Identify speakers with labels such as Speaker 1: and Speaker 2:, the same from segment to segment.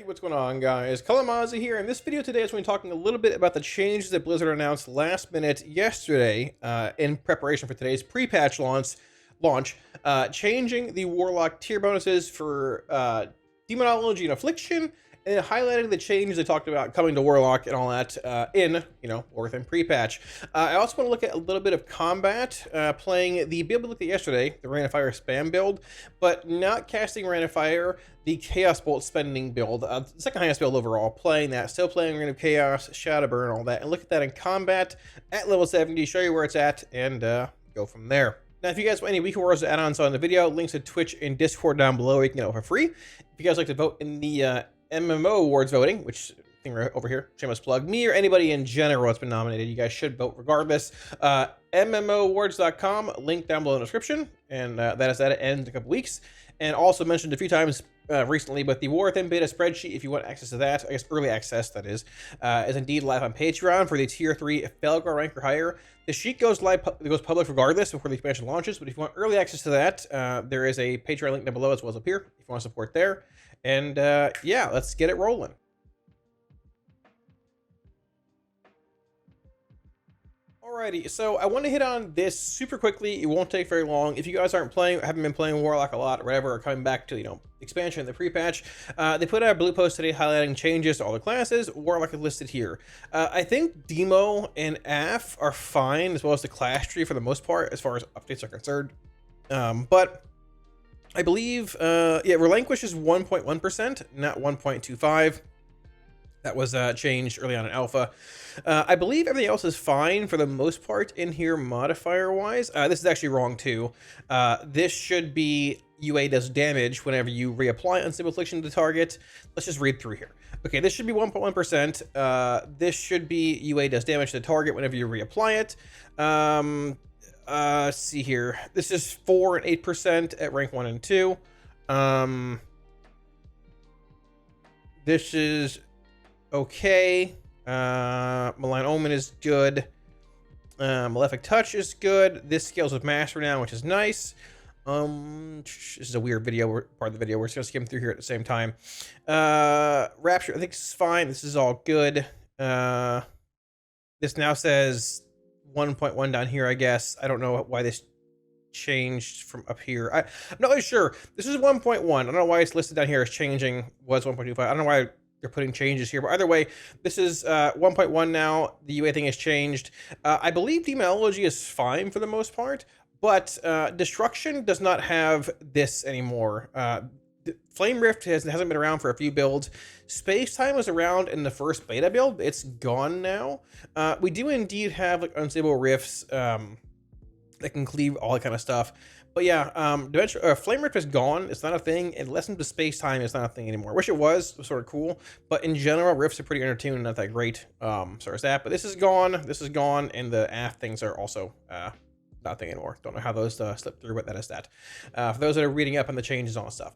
Speaker 1: What's going on, guys? Kalamazi here. In this video today, I'm going to be talking a little bit about the changes that Blizzard announced last minute yesterday in preparation for today's pre-patch launch, changing the Warlock tier bonuses for Demonology and Affliction, and highlighting the changes they talked about coming to Warlock and all that in, Warcraft pre-patch. I also want to look at a little bit of combat, playing the build we looked at yesterday, the Rain of Fire spam build, but not casting Rain of Fire, the Chaos Bolt spending build, second highest build overall, playing that, still playing Rain of Chaos, Shadow Burn, all that, and look at that in combat at level 70, show you where it's at, and go from there. Now, if you guys want any Week of Wars add-ons on the video, links to Twitch and Discord down below, you can get it for free. If you guys like to vote in the MMO awards voting, which thing right over here, shameless plug, me or anybody in general that's been nominated, you guys should vote regardless. MMOawards.com, link down below in the description, and that is that. It ends in a couple weeks. And also mentioned a few times recently, but the Warcraft beta spreadsheet, if you want access to that, I guess early access, that is indeed live on Patreon for the tier 3 Felgar rank or higher. The sheet goes live, it goes public regardless before the expansion launches, but if you want early access to that, there is a Patreon link down below as well as up here if you want to support there. And yeah, let's get it rolling. Alrighty, so I want to hit on this super quickly. It won't take very long. If you guys haven't been playing Warlock a lot or whatever, or coming back to, expansion in the pre-patch, they put out a blue post today highlighting changes to all the classes. Warlock is listed here. I think Demo and AF are fine, as well as the class tree for the most part, as far as updates are concerned. But I believe, Relinquish is 1.1%, not 1.25. That was changed early on in alpha. I believe everything else is fine for the most part in here modifier-wise. This is actually wrong too. This should be UA does damage whenever you reapply Unstable Affliction to the target. Let's just read through here. Okay, this should be 1.1%. This should be UA does damage to the target whenever you reapply it. Let's see here. This is 4 and 8% at rank 1 and 2. This is okay. Malign Omen is good. Malefic Touch is good. This scales with Master now, which is nice. This is a weird video, part of the video. We're just gonna skim through here at the same time. Rapture, I think this is fine. This is all good. This now says 1.1 down here, I guess. I don't know why this changed from up here. I'm not really sure. This is 1.1. I don't know why it's listed down here as changing. Was 1.25. I don't know why they're putting changes here, but either way, this is 1.1 now. The UA thing has changed. I believe Demonology is fine for the most part, but Destruction does not have this anymore. Flame Rift hasn't been around for a few builds. Space Time was around in the first beta build. It's gone now. We do indeed have like unstable rifts that can cleave all that kind of stuff. But yeah, Flame Rift is gone. It's not a thing. And Lesson to Space Time is not a thing anymore. I wish it was sort of cool. But in general, rifts are pretty entertaining, not that great. So there's that. But this is gone. This is gone. And the AF things are also not a thing anymore. Don't know how those slip through, but that is that. For those that are reading up on the changes and all that stuff.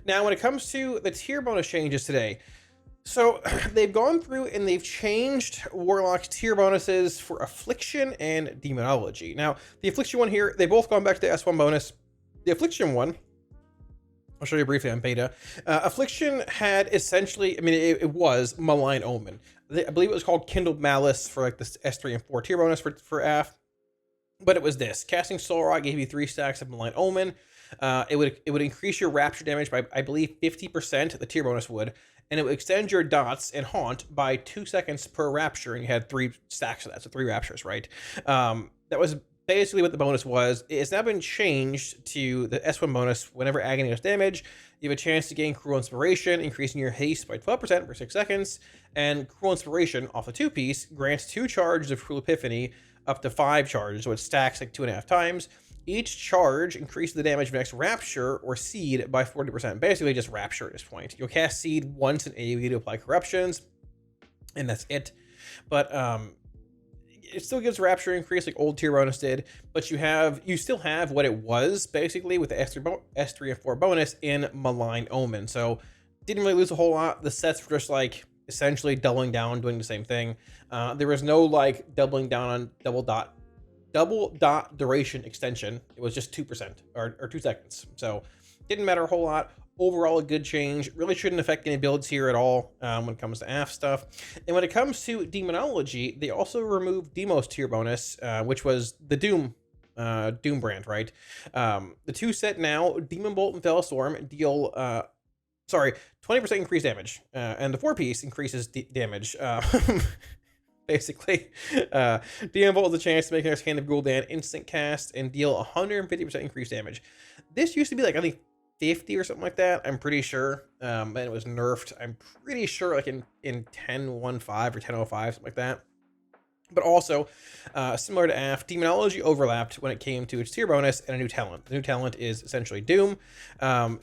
Speaker 1: Now, when it comes to the tier bonus changes today, so they've gone through and they've changed Warlock's tier bonuses for Affliction and Demonology. Now, the Affliction one here, they've both gone back to the S1 bonus. The Affliction one, I'll show you briefly on beta. Affliction had essentially, it was Malign Omen. I believe it was called Kindled Malice for like the S3 and 4 tier bonus for AF. But it was this. Casting Soul Rod gave you 3 stacks of Malign Omen. It would increase your Rapture damage by, I believe, 50%, the tier bonus would. And it would extend your dots and haunt by 2 seconds per rapture, and you had 3 stacks of that, so 3 raptures, right? That was basically what the bonus was. It's now been changed to the S1 bonus. Whenever Agony does damage, you have a chance to gain Cruel Inspiration, increasing your haste by 12% for 6 seconds, and Cruel Inspiration off the 2-piece grants 2 charges of Cruel Epiphany up to 5 charges, so it stacks like 2.5 times. Each charge increases the damage of the next Rapture or Seed by 40%. Basically just Rapture at this point. You'll cast Seed once in AoE to apply corruptions, and that's it. But it still gives Rapture increase like old tier bonus did, but you still have what it was basically with the S3 and 4 bonus in Malign Omen. So didn't really lose a whole lot. The sets were just like essentially doubling down, doing the same thing. There was no like doubling down on double dot duration extension. It was just 2% or 2 seconds. So didn't matter a whole lot. overall a good change. Really shouldn't affect any builds here at all when it comes to AF stuff. And when it comes to Demonology, they also removed Demo's tier bonus, which was the Doom brand, right? The two set now, Demon Bolt and Fellstorm deal 20% increased damage, and the 4-piece increases damage. Basically, Demon Bolt has a chance to make an Hand of Gul'dan instant cast and deal 150% increased damage. This used to be like, I think, 50 or something like that, I'm pretty sure, and it was nerfed, I'm pretty sure, like in 10.15 or 10.05, something like that. But also, similar to AF, Demonology overlapped when it came to its tier bonus and a new talent. The new talent is essentially Doom, and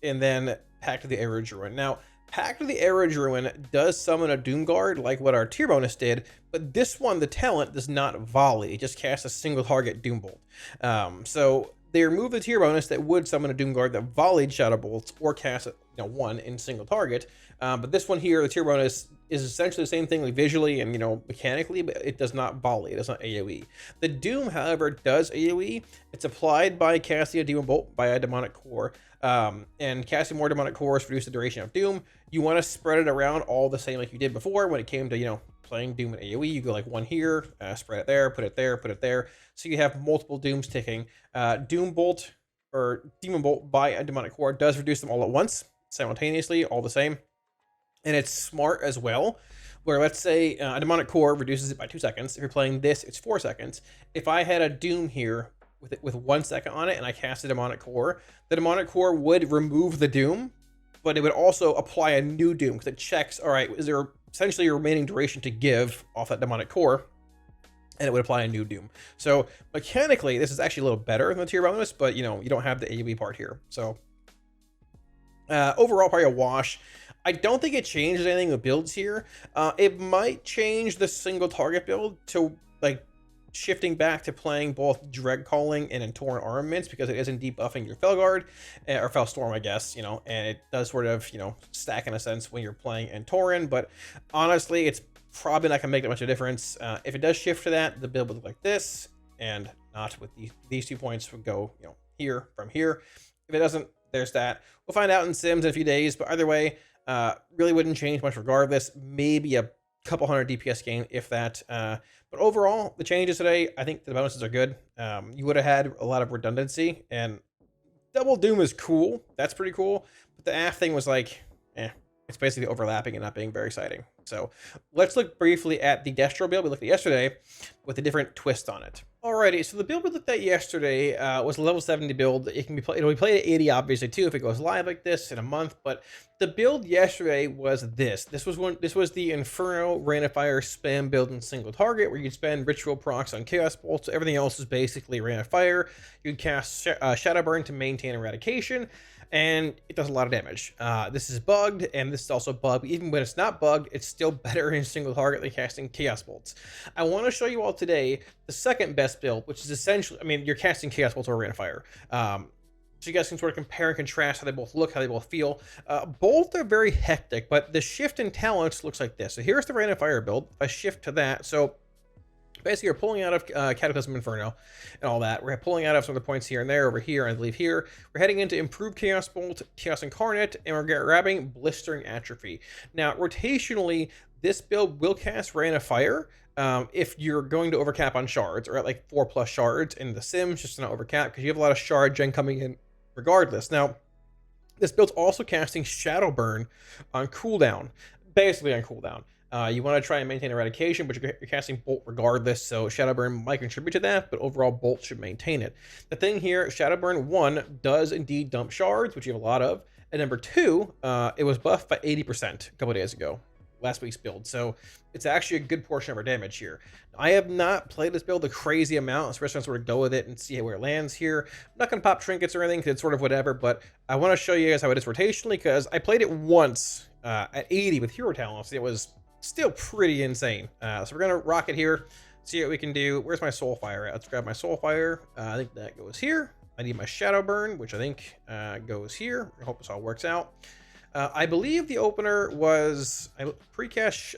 Speaker 1: then Pact of the Arrow Druid. Now, Pact of the Arrow Druid does summon a Doom Guard like what our tier bonus did, but this one, the talent, does not volley. It just casts a single target Doom Bolt. So they removed the tier bonus that would summon a Doom Guard that volleyed Shadow Bolts or cast one in single target. But this one here, the tier bonus, is essentially the same thing, like visually and mechanically, but it does not volley. It does not AoE. The Doom, however, does AoE. It's applied by casting a Demon Bolt by a Demonic Core, and casting more Demonic Cores reduce the duration of Doom. You want to spread it around all the same like you did before when it came to playing Doom and AoE. You go like one here, spread it there, put it there, put it there, so you have multiple Dooms ticking. Doom Bolt or Demon Bolt by a Demonic Core does reduce them all at once, simultaneously, all the same. And it's smart as well, where let's say a Demonic Core reduces it by 2 seconds. If you're playing this, it's 4 seconds. If I had a Doom here with 1 second on it and I cast a Demonic Core, the Demonic Core would remove the Doom, but it would also apply a new Doom because it checks, all right, is there essentially a remaining duration to give off that Demonic Core? And it would apply a new Doom. So mechanically, this is actually a little better than the tier bonus, but you don't have the AoE part here. So overall, probably a wash. I don't think it changes anything with builds here. It might change the single target build to like shifting back to playing both Dread Calling and Tauren armaments, because it isn't debuffing your Felguard or Fellstorm, I guess, and it does sort of, stack in a sense when you're playing Tauren. But honestly, it's probably not gonna make that much of a difference. If it does shift to that, the build would look like this, and not with these 2 points would go, here from here. If it doesn't, there's that. We'll find out in Sims in a few days, but either way, really wouldn't change much regardless. Maybe a couple hundred DPS gain, if that. But overall, the changes today, I think the bonuses are good. You would have had a lot of redundancy, and Double Doom is cool. That's pretty cool. But the AF thing was like, it's basically overlapping and not being very exciting. So let's look briefly at the Destro build we looked at yesterday with a different twist on it. Alrighty, so the build we looked at yesterday was a level 70 build. It'll be played at 80 obviously too if it goes live like this in a month. But the build yesterday was this. This was the Inferno Rain of Fire spam build in single target, where you'd spend ritual procs on Chaos Bolts. Everything else is basically Rain of Fire. You'd cast Shadow Burn to maintain Eradication, and it does a lot of damage. This is bugged, and this is also bugged. Even when it's not bugged, it's still better in single target than casting Chaos Bolts. I want to show you all today the second best build, which is essentially, you're casting Chaos Bolts or Rain of Fire. So you guys can sort of compare and contrast how they both look, how they both feel. Both are very hectic, but the shift in talents looks like this. So here's the Rain of Fire build. If I shift to that, so basically you're pulling out of Cataclysm Inferno and all that. We're pulling out of some of the points here and there, over here, I believe here. We're heading into Improved Chaos Bolt, Chaos Incarnate, and we're grabbing Blistering Atrophy. Now, rotationally, this build will cast Rain of Fire if you're going to overcap on shards, or at like 4+ shards in the Sims, just to not overcap, because you have a lot of shard gen coming in regardless. Now, this build's also casting Shadow Burn on cooldown, basically on cooldown. You want to try and maintain Eradication, but you're casting Bolt regardless, so Shadow Burn might contribute to that, but overall Bolt should maintain it. The thing here, Shadow Burn 1 does indeed dump shards, which you have a lot of, and number 2, it was buffed by 80% a couple of days ago, last week's build, so it's actually a good portion of our damage here. I have not played this build a crazy amount, especially to sort of go with it and see where it lands here. I'm not going to pop trinkets or anything, because it's sort of whatever, but I want to show you guys how it is rotationally, because I played it once at 80 with hero talents. It was still pretty insane. So we're gonna rock it here, see what we can do. Where's my Soulfire at? Let's grab my Soulfire. I think that goes here. I need my Shadow Burn, which I think goes here. I hope this all works out. I believe the opener was I precast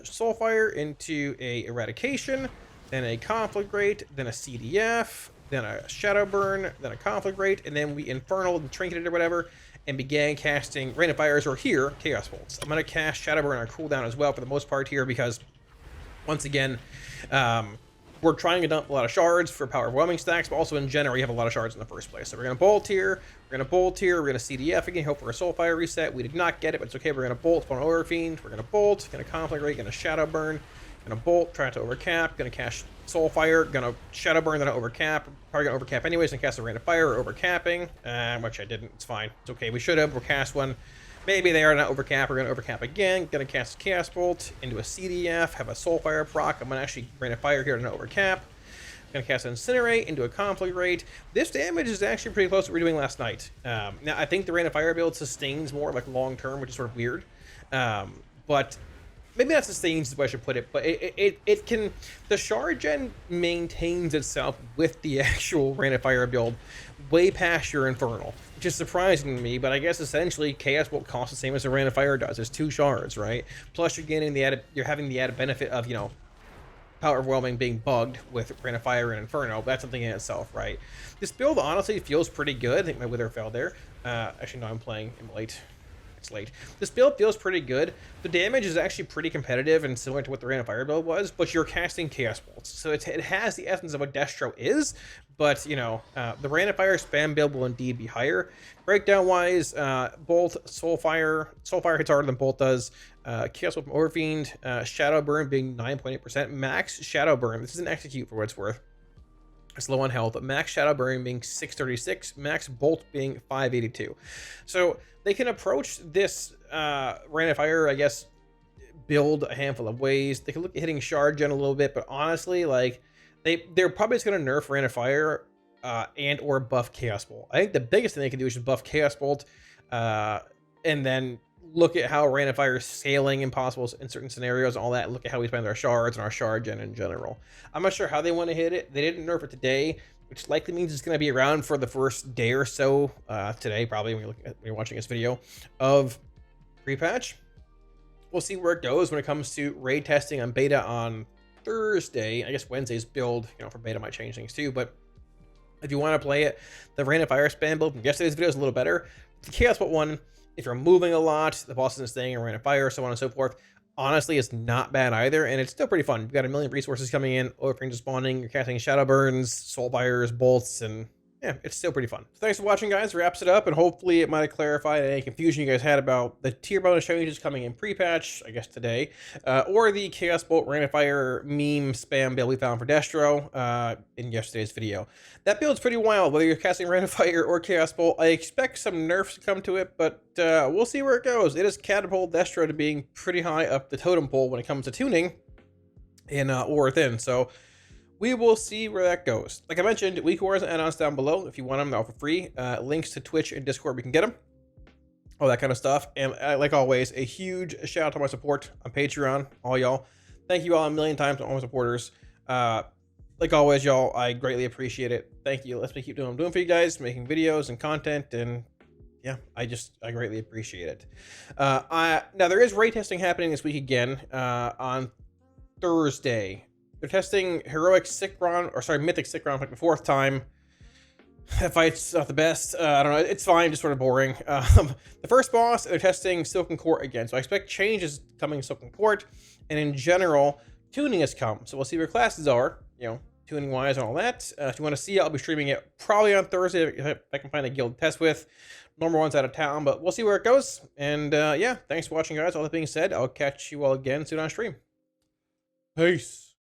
Speaker 1: Soulfire into a Eradication, then a Conflagrate, then a CDF, then a Shadow Burn, then a Conflagrate, and then we Infernal and Trinketed or whatever. and began casting Rain of Fires, or here, Chaos Bolts. I'm going to cast Shadowburn on cooldown as well for the most part here, because once again, we're trying to dump a lot of shards for power overwhelming stacks, but also in general, we have a lot of shards in the first place. So we're going to bolt here, we're going to bolt here, we're going to CDF again, hope for a Soulfire reset. We did not get it, but it's okay. We're going to bolt upon Overfiend, we're going to bolt, going to Conflagrate, going to Shadowburn, going to bolt, try to overcap, going to cast Soulfire, going to Shadowburn, then overcap, probably going to overcap anyways, and cast a Rain of Fire or overcapping, which I didn't. It's fine. It's okay. We should have. We'll cast one. Maybe they are not overcap. We're going to overcap again. Going to cast a Chaos Bolt into a CDF, have a Soulfire proc. I'm going to actually Rain of Fire here to overcap. Going to cast an Incinerate into a Conflagrate. This damage is actually pretty close to what we were doing last night. Now, I think the Rain of Fire build sustains more like long term, which is sort of weird. But maybe not sustains is the way I should put it, but it can, the shard gen maintains itself with the actual Rain of Fire build way past your Infernal, which is surprising to me, but I guess essentially Chaos Bolt costs the same as a Rain of Fire does. It's 2 shards, right? Plus you're getting the added, you're having the added benefit of, you know, power overwhelming being bugged with Rain of Fire and Inferno. That's something in itself, right? This build honestly feels pretty good. I think my Wither fell there. Actually, no, I'm playing in late. It's late. This build feels pretty good. The damage is actually pretty competitive and similar to what the Rain of Fire build was, but you're casting Chaos Bolts. So it has the essence of what Destro is, but, you know, the Rain of Fire spam build will indeed be higher. Breakdown-wise, Bolt, Soulfire hits harder than Bolt does. Chaos Bolt from Overfiend, Shadowburn being 9.8%. Max Shadowburn, this is an execute for what it's worth. It's low on health, but max Shadowburn being 636, max Bolt being 582. So they can approach this Rain of Fire, I guess, build a handful of ways. They can look at hitting shard gen a little bit, but honestly, like, they're probably just going to nerf Rain of Fire and or buff Chaos Bolt. I think the biggest thing they can do is just buff Chaos Bolt and then look at how Rain of Fire is scaling impossibles in certain scenarios and all that. Look at how we spend our shards and our shard gen in general. I'm not sure how they want to hit it. They didn't nerf it today, which likely means it's going to be around for the first day or so today, probably when you're watching this video of pre-patch. We'll see where it goes when it comes to raid testing on beta on Thursday. I guess Wednesday's build, you know, for beta might change things too, but if you want to play it, the Rain of Fire spam build from yesterday's video is a little better. The Chaos Bolt one, if you're moving a lot, the boss isn't staying in Rain of Fire, so on and so forth, honestly, it's not bad either, and it's still pretty fun. You've got a million resources coming in, Overfiend spawning, you're casting Shadowburns, Soulfires, Bolts, and yeah, it's still pretty fun. So thanks for watching, guys. Wraps it up, and hopefully it might have clarified any confusion you guys had about the tier bonus changes coming in pre-patch, I guess today, or the Chaos Bolt Rain of Fire meme spam build we found for Destro in yesterday's video. That build's pretty wild, whether you're casting Rain of Fire or Chaos Bolt. I expect some nerfs to come to it, but we'll see where it goes. It has catapulted Destro to being pretty high up the totem pole when it comes to tuning in War Within, so we will see where that goes. Like I mentioned, week wars and add-ons down below. If you want them, they're all for free. Links to Twitch and Discord, we can get them. All that kind of stuff. And like always, a huge shout out to my support on Patreon, all y'all. Thank you all a million times to all my supporters. Like always, y'all, I greatly appreciate it. Thank you. Let's keep doing what I'm doing for you guys, making videos and content, and yeah, I greatly appreciate it. Now there is raid testing happening this week again on Thursday. They're testing Mythic Sikron for like the 4th time. That fight's not the best. I don't know. It's fine, just sort of boring. The first boss, they're testing Silken Court again. So I expect changes coming to Silken Court. And in general, tuning has come. So we'll see where classes are, you know, tuning-wise and all that. If you want to see it, I'll be streaming it probably on Thursday if I can find a guild to test with. Normal one's out of town, but we'll see where it goes. And yeah, thanks for watching, guys. All that being said, I'll catch you all again soon on stream. Peace.